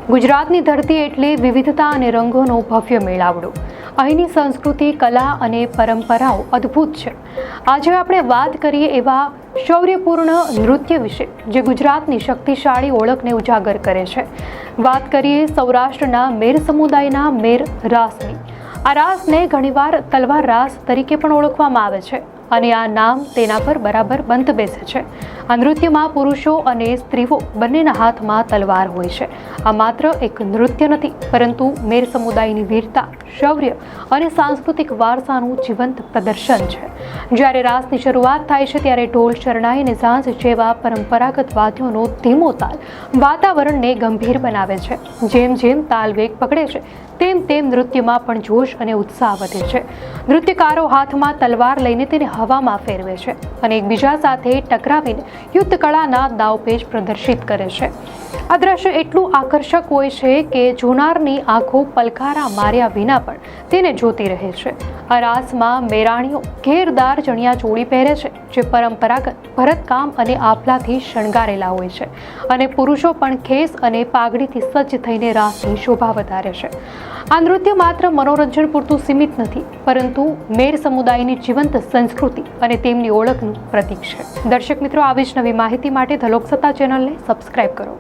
ગુજરાતની ધરતી એટલે વિવિધતા અને રંગોનો ભવ્ય મેળાવડો। અહીંની સંસ્કૃતિ, કલા અને પરંપરાઓ અદ્ભુત છે। આજે આપણે વાત કરીએ એવા શૌર્યપૂર્ણ નૃત્ય વિશે, જે ગુજરાતની શક્તિશાળી ઓળખને ઉજાગર કરે છે। વાત કરીએ સૌરાષ્ટ્રના મેર સમુદાયના મેર રાસની। આ રાસને ઘણીવાર તલવાર રાસ તરીકે પણ ઓળખવામાં આવે છે અને આ નામ તેના પર બરાબર બંધ બેસે છે। આ નૃત્યમાં પુરુષો અને સ્ત્રીઓ બંનેના હાથમાં તલવાર હોય છે। આ માત્ર એક નૃત્ય નથી, પરંતુ મેર સમુદાયની વીરતા, શૌર્ય અને સાંસ્કૃતિક વારસાનું જીવંત પ્રદર્શન છે। જ્યારે રાસની શરૂઆત થાય છે ત્યારે ઢોલ, શરણાઈ અને ઝાંઝ જેવા પરંપરાગત વાદ્યોનો ધીમો તાલ વાતાવરણને ગંભીર બનાવે છે। જેમ જેમ તાલ વેગ પકડે છે તેમ તેમ નૃત્યમાં પણ જોશ અને ઉત્સાહ વધે છે। નૃત્યકારો હાથમાં તલવાર લઈને તેને હવામાં ફેરવે છે અને એકબીજા સાથે ટકરાવીને યુદ્ધ કળાના દાવપેચ પ્રદર્શિત કરે છે। આ દ્રશ્ય એટલું આકર્ષક હોય છે કે જોનારની આંખો પલકારા માર્યા વિના પણ તેને જોતી રહે છે। આ રાસમાં મેરાણીઓ ઘેરદાર ચણિયા ચોળી પહેરે છે, જે પરંપરાગત ભરતકામ અને આભલાથી શણગારેલા હોય છે, અને પુરુષો પણ ખેસ અને પાઘડીથી સજ્જ થઈને રાસની શોભા વધારે છે। આ નૃત્ય માત્ર મનોરંજન પૂરતું સીમિત નથી, પરંતુ મેર સમુદાયની જીવંત સંસ્કૃતિ અને તેમની ઓળખનું પ્રતીક છે। દર્શક મિત્રો, આવી જ નવી માહિતી માટે ધ લોકસત્તા ચેનલને સબસ્ક્રાઇબ કરો।